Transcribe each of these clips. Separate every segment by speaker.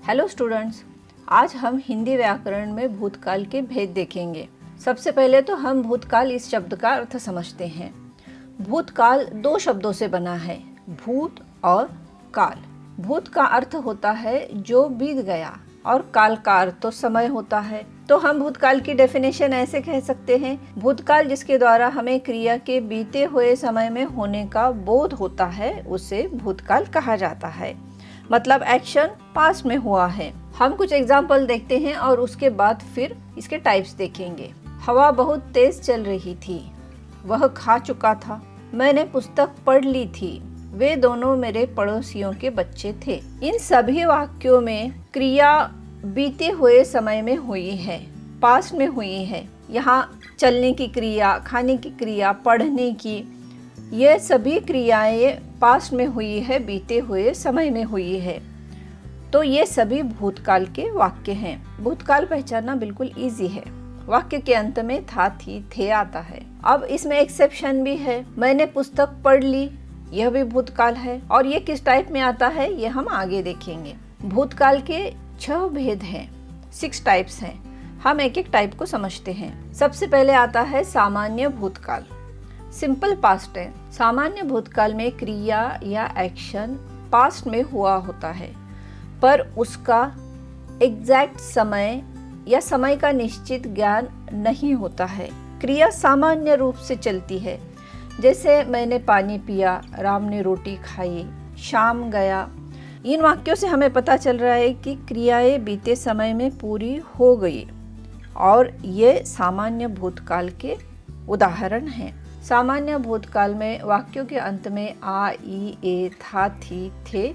Speaker 1: Hello students, आज हम हिंदी व्याकरण में भूतकाल के भेद देखेंगे। सबसे पहले तो हम भूतकाल इस शब्द का अर्थ समझते हैं। भूतकाल दो शब्दों से बना है, भूत और काल। भूत का अर्थ होता है जो बीत गया और काल का अर्थ तो समय होता है। तो हम भूतकाल की डेफिनेशन ऐसे कह सकते हैं, भूतकाल जिसके द्वारा हमें क्रिया के बीते हुए समय में होने का बोध होता है उसे भूतकाल कहा जाता है। मतलब एक्शन पास्ट में हुआ है। हम कुछ एग्जाम्पल देखते हैं और उसके बाद फिर इसके टाइप्स देखेंगे। हवा बहुत तेज चल रही थी, वह खा चुका था, मैंने पुस्तक पढ़ ली थी, वे दोनों मेरे पड़ोसियों के बच्चे थे। इन सभी वाक्यों में क्रिया बीते हुए समय में हुई है, पास्ट में हुई है। यहाँ चलने की क्रिया, खाने की क्रिया, पढ़ने की, ये सभी क्रियाएं पास्ट में हुई है, बीते हुए समय में हुई है। तो ये सभी भूतकाल के वाक्य हैं। भूतकाल पहचानना बिल्कुल इजी है। वाक्य के अंत में था, थी, थे आता है। अब इसमें एक्सेप्शन भी है। मैंने पुस्तक पढ़ ली, यह भी भूतकाल है। और ये किस टाइप में आता है ये हम आगे देखेंगे। भूतकाल के 6 भेद हैं, 6 टाइप्स हैं। हम एक एक टाइप को समझते हैं। सबसे पहले आता है सामान्य भूतकाल, सिंपल पास्ट है। सामान्य भूतकाल में क्रिया या एक्शन पास्ट में हुआ होता है, पर उसका एग्जैक्ट समय या समय का निश्चित ज्ञान नहीं होता है। क्रिया सामान्य रूप से चलती है, जैसे मैंने पानी पिया, राम ने रोटी खाई, शाम गया। इन वाक्यों से हमें पता चल रहा है कि क्रियाएं बीते समय में पूरी हो गई और ये सामान्य भूतकाल के उदाहरण हैं। सामान्य भूतकाल में वाक्यों के अंत में आ, ई, ए, था, थी, थे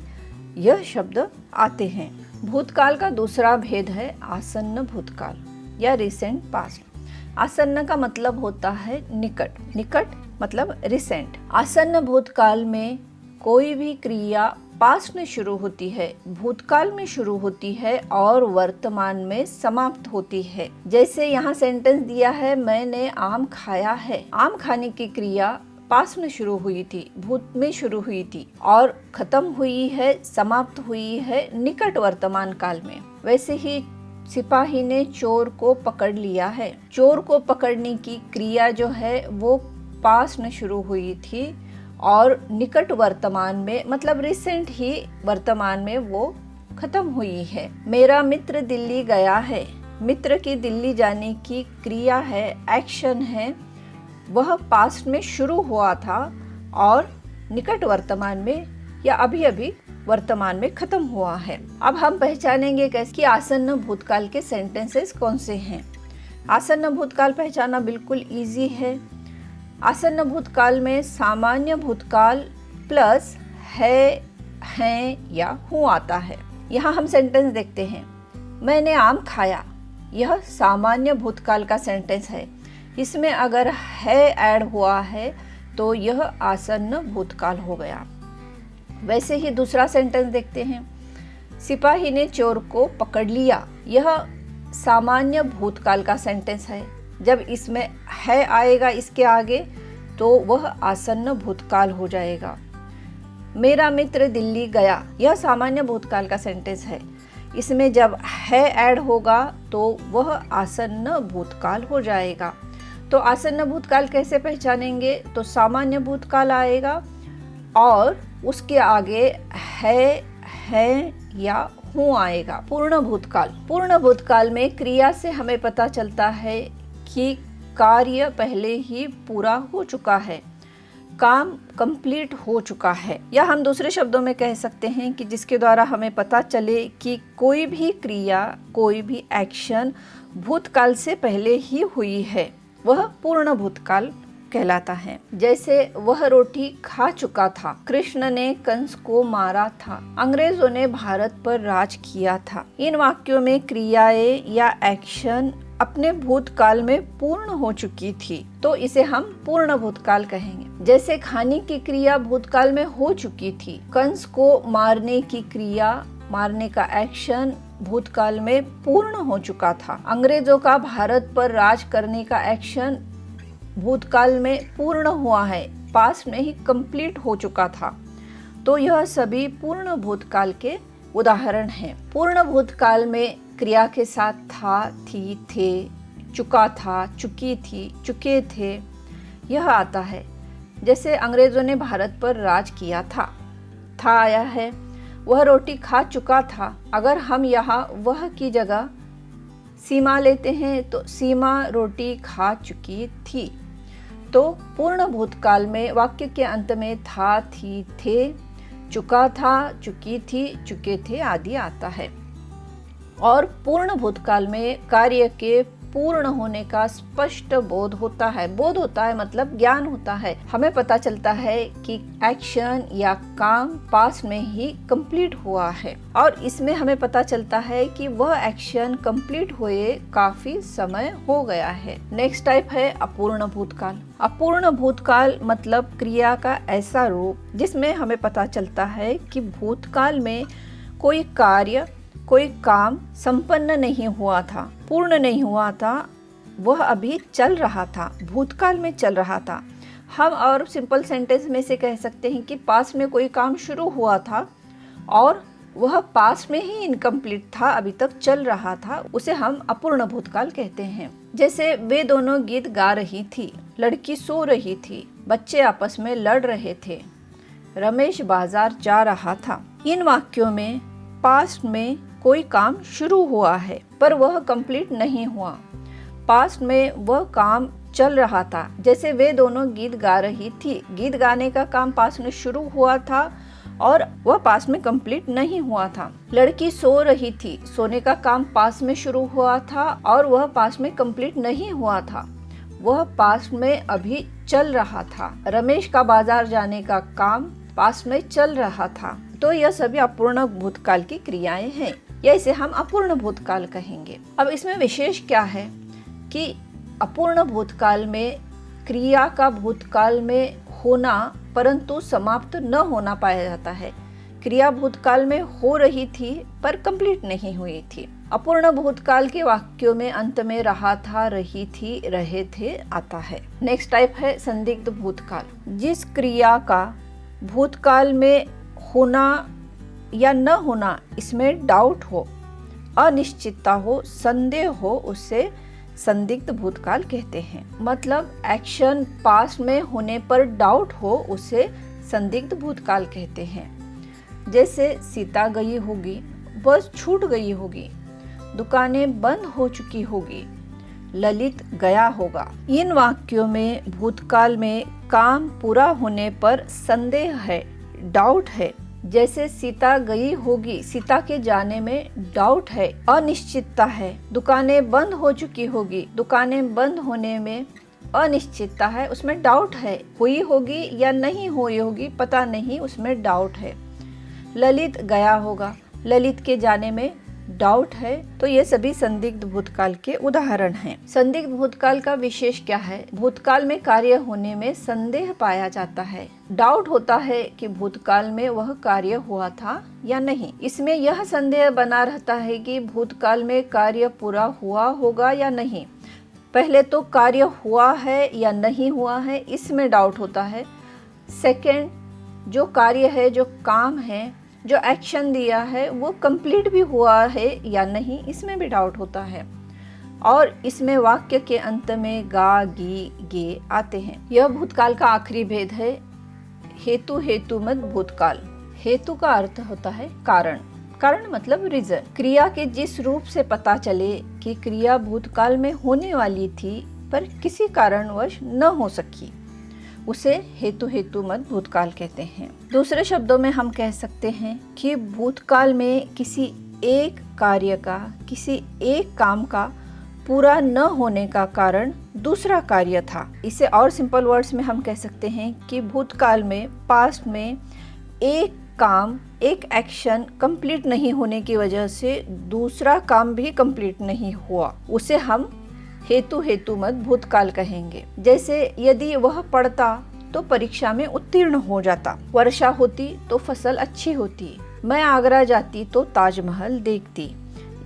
Speaker 1: यह शब्द आते हैं। भूतकाल का दूसरा भेद है आसन्न भूतकाल या रिसेंट पास्ट। आसन्न का मतलब होता है निकट, निकट मतलब रिसेंट। आसन्न भूतकाल में कोई भी क्रिया पास्ट में शुरू होती है, भूतकाल में शुरू होती है और वर्तमान में समाप्त होती है। जैसे यहाँ सेंटेंस दिया है, मैंने आम खाया है। आम खाने की क्रिया पास्ट में शुरू हुई थी, भूत में शुरू हुई थी और खत्म हुई है, समाप्त हुई है निकट वर्तमान काल में। वैसे ही सिपाही ने चोर को पकड़ लिया है। चोर को पकड़ने की क्रिया जो है वो पास्ट में शुरू हुई थी और निकट वर्तमान में मतलब रिसेंट ही वर्तमान में वो खत्म हुई है। मेरा मित्र दिल्ली गया है, मित्र की दिल्ली जाने की क्रिया है, एक्शन है, वह पास्ट में शुरू हुआ था और निकट वर्तमान में या अभी अभी वर्तमान में खत्म हुआ है। अब हम पहचानेंगे कैसे कि आसन्न भूतकाल के सेंटेंसेस कौन से हैं। आसन्न भूतकाल पहचानना बिल्कुल इजी है। आसन्न भूतकाल में सामान्य भूतकाल प्लस है, हैं या हूँ आता है। यहाँ हम सेंटेंस देखते हैं, मैंने आम खाया, यह सामान्य भूतकाल का सेंटेंस है। इसमें अगर है ऐड हुआ है तो यह आसन्न भूतकाल हो गया। वैसे ही दूसरा सेंटेंस देखते हैं, सिपाही ने चोर को पकड़ लिया, यह सामान्य भूतकाल का सेंटेंस है। जब इसमें है आएगा इसके आगे तो वह आसन्न भूतकाल हो जाएगा। मेरा मित्र दिल्ली गया, यह सामान्य भूतकाल का सेंटेंस है। इसमें जब है ऐड होगा तो वह आसन्न भूतकाल हो जाएगा। तो आसन्न भूतकाल कैसे पहचानेंगे? तो सामान्य भूतकाल आएगा और उसके आगे है या हूँ आएगा। पूर्ण भूतकाल, पूर्ण भूतकाल में क्रिया से हमें पता चलता है कि कार्य पहले ही पूरा हो चुका है, काम कंप्लीट हो चुका है। या हम दूसरे शब्दों में कह सकते हैं कि जिसके द्वारा हमें पता चले कि कोई भी क्रिया, कोई भी एक्शन भूतकाल से पहले ही हुई है, वह पूर्ण भूतकाल कहलाता है। जैसे वह रोटी खा चुका था, कृष्ण ने कंस को मारा था, अंग्रेजों ने भारत पर राज किया था। इन वाक्यों में क्रियाएं या एक्शन अपने भूतकाल में पूर्ण हो चुकी थी, तो इसे हम पूर्ण भूतकाल कहेंगे। जैसे खाने की क्रिया भूतकाल में हो चुकी थी, कंस को मारने की क्रिया, मारने का एक्शन भूतकाल में पूर्ण हो चुका था। अंग्रेजों का भारत पर राज करने का एक्शन भूतकाल में पूर्ण हुआ है, पास्ट में ही कंप्लीट हो चुका था। तो यह सभी पूर्ण भूतकाल के उदाहरण हैं। पूर्ण भूतकाल में क्रिया के साथ था, थी, थे, चुका था, चुकी थी, चुके थे यह आता है। जैसे अंग्रेजों ने भारत पर राज किया था आया है। वह रोटी खा चुका था। अगर हम यहाँ वह की जगह सीमा लेते हैं तो सीमा रोटी खा चुकी थी। तो पूर्ण भूतकाल में वाक्य के अंत में था, थी, थे, चुका था, चुकी थी, चुके थे आदि आता है। और पूर्ण भूतकाल में कार्य के पूर्ण होने का स्पष्ट बोध होता है। बोध होता है मतलब ज्ञान होता है। हमें पता चलता है कि एक्शन या काम पास्ट में ही कंप्लीट हुआ है और इसमें हमें पता चलता है कि वह एक्शन कंप्लीट हुए काफी समय हो गया है। नेक्स्ट टाइप है अपूर्ण भूतकाल। अपूर्ण भूतकाल मतलब क्रिया का ऐसा रूप जिसमें हमें पता चलता है कि भूतकाल में कोई कार्य, कोई काम संपन्न नहीं हुआ था, पूर्ण नहीं हुआ था, वह अभी चल रहा था, भूतकाल में चल रहा था। हम और सिंपल सेंटेंस में से कह सकते हैं कि पास्ट में कोई काम शुरू हुआ था और वह पास्ट में ही इनकम्प्लीट था, अभी तक चल रहा था, उसे हम अपूर्ण भूतकाल कहते हैं। जैसे वे दोनों गीत गा रही थी, लड़की सो रही थी, बच्चे आपस में लड़ रहे थे, रमेश बाजार जा रहा था। इन वाक्यों में पास्ट में कोई काम शुरू हुआ है पर वह कंप्लीट नहीं हुआ। पास्ट में वह काम चल रहा था। जैसे वे दोनों गीत गा रही थी, गीत गाने का काम पास्ट में शुरू हुआ था और वह पास्ट में कंप्लीट नहीं हुआ था। लड़की सो रही थी, सोने का काम पास्ट में शुरू हुआ था और वह पास्ट में कंप्लीट नहीं हुआ था, वह पास्ट में अभी चल रहा था। रमेश का बाजार जाने का काम पास्ट में चल रहा था। तो यह सभी अपूर्ण भूतकाल की क्रियाएं हैं, या इसे हम अपूर्ण भूतकाल कहेंगे। अब इसमें विशेष क्या है कि अपूर्ण भूतकाल में क्रिया का भूतकाल में होना परंतु समाप्त न होना पाया जाता है। क्रिया भूतकाल में हो रही थी पर कंप्लीट नहीं हुई थी। अपूर्ण भूतकाल के वाक्यों में अंत में रहा था, रही थी, रहे थे आता है। नेक्स्ट टाइप है संदिग्ध भूतकाल। जिस क्रिया का भूतकाल में होना या न होना इसमें डाउट हो, अनिश्चितता हो, संदेह हो, उसे संदिग्ध भूतकाल कहते हैं। मतलब एक्शन पास्ट में होने पर डाउट हो, उसे संदिग्ध भूतकाल कहते हैं। जैसे सीता गई होगी, बस छूट गई होगी, दुकानें बंद हो चुकी होगी, ललित गया होगा। इन वाक्यों में भूतकाल में काम पूरा होने पर संदेह है, डाउट है। जैसे सीता गई होगी, सीता के जाने में डाउट है, अनिश्चितता है। दुकानें बंद हो चुकी होगी, दुकानें बंद होने में अनिश्चितता है, उसमें डाउट है। हुई होगी या नहीं हुई होगी पता नहीं, उसमें डाउट है। ललित गया होगा, ललित के जाने में डाउट है। तो ये सभी संदिग्ध भूतकाल के उदाहरण हैं। संदिग्ध भूतकाल का विशेष क्या है? भूतकाल में कार्य होने में संदेह पाया जाता है, डाउट होता है कि भूतकाल में वह कार्य हुआ था या नहीं। इसमें यह संदेह बना रहता है कि भूतकाल में कार्य पूरा हुआ होगा या नहीं। पहले तो कार्य हुआ है या नहीं हुआ है, इसमें डाउट होता है। सेकंड, जो कार्य है, जो काम है, जो एक्शन दिया है, वो कंप्लीट भी हुआ है या नहीं, इसमें भी डाउट होता है। और इसमें वाक्य के अंत में गा, गी, गे आते हैं। यह भूतकाल का आखिरी भेद है, हेतु हेतुमत भूतकाल। हेतु का अर्थ होता है कारण, कारण मतलब रीजन। क्रिया के जिस रूप से पता चले कि क्रिया भूतकाल में होने वाली थी पर किसी कारणवश न हो सकी, उसे हेतु हेतुमत भूतकाल कहते हैं। दूसरे शब्दों में हम कह सकते हैं कि भूतकाल में किसी एक कार्य का, किसी एक काम का पूरा न होने का कारण दूसरा कार्य था। इसे और सिंपल वर्ड्स में हम कह सकते हैं कि भूतकाल में, पास्ट में एक काम, एक एक्शन कंप्लीट नहीं होने की वजह से दूसरा काम भी कंप्लीट नहीं हुआ, उसे हम हेतु हेतुमत भूतकाल कहेंगे। जैसे यदि वह पढ़ता तो परीक्षा में उत्तीर्ण हो जाता, वर्षा होती तो फसल अच्छी होती, मैं आगरा जाती तो ताजमहल देखती।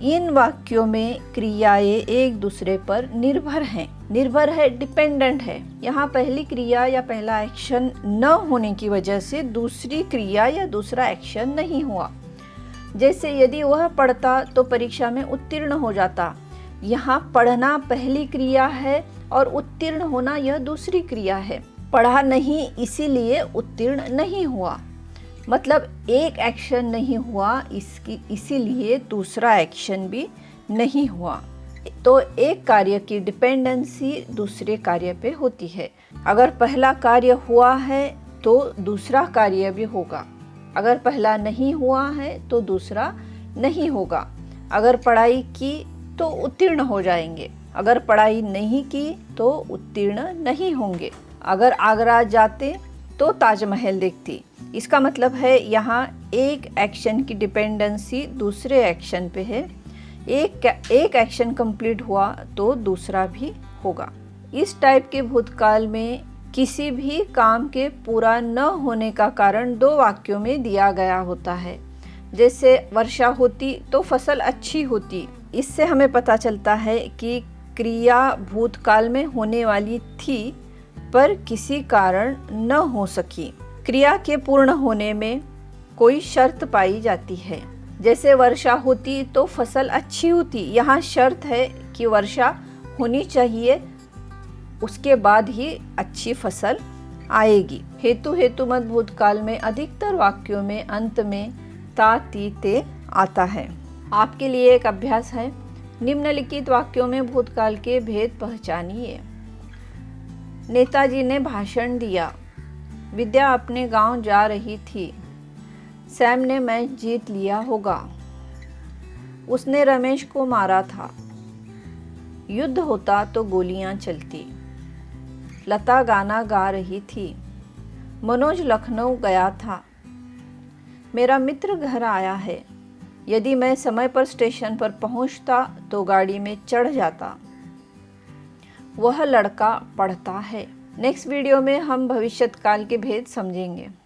Speaker 1: इन वाक्यों में क्रियाएं एक दूसरे पर निर्भर हैं। निर्भर है, डिपेंडेंट है। यहाँ पहली क्रिया या पहला एक्शन न होने की वजह से दूसरी क्रिया या दूसरा एक्शन नहीं हुआ। जैसे यदि वह पढ़ता तो परीक्षा में उत्तीर्ण हो जाता। यहाँ पढ़ना पहली क्रिया है और उत्तीर्ण होना यह दूसरी क्रिया है। पढ़ा नहीं इसीलिए उत्तीर्ण नहीं हुआ, मतलब एक एक्शन नहीं हुआ इसीलिए दूसरा एक्शन भी नहीं हुआ। तो एक कार्य की डिपेंडेंसी दूसरे कार्य पे होती है। अगर पहला कार्य हुआ है तो दूसरा कार्य भी होगा, अगर पहला नहीं हुआ है तो दूसरा नहीं होगा। अगर पढ़ाई की तो उत्तीर्ण हो जाएंगे, अगर पढ़ाई नहीं की तो उत्तीर्ण नहीं होंगे। अगर आगरा जाते तो ताजमहल देखती। इसका मतलब है यहाँ एक एक्शन की डिपेंडेंसी दूसरे एक्शन पे है। एक एक्शन कंप्लीट हुआ तो दूसरा भी होगा। इस टाइप के भूतकाल में किसी भी काम के पूरा न होने का कारण दो वाक्यों में दिया गया होता है। जैसे वर्षा होती तो फसल अच्छी होती। इससे हमें पता चलता है कि क्रिया भूतकाल में होने वाली थी पर किसी कारण न हो सकी। क्रिया के पूर्ण होने में कोई शर्त पाई जाती है। जैसे वर्षा होती तो फसल अच्छी होती, यहाँ शर्त है कि वर्षा होनी चाहिए, उसके बाद ही अच्छी फसल आएगी। हेतुमत भूतकाल में अधिकतर वाक्यों में अंत में ता ती ते आता है। आपके लिए एक अभ्यास है, निम्नलिखित वाक्यों में भूतकाल के भेद पहचानिए। नेताजी ने भाषण दिया। विद्या अपने गांव जा रही थी। सैम ने मैच जीत लिया होगा। उसने रमेश को मारा था। युद्ध होता तो गोलियां चलती। लता गाना गा रही थी। मनोज लखनऊ गया था। मेरा मित्र घर आया है। यदि मैं समय पर स्टेशन पर पहुंचता तो गाड़ी में चढ़ जाता। वह लड़का पढ़ता है। नेक्स्ट वीडियो में हम भविष्यकाल के भेद समझेंगे।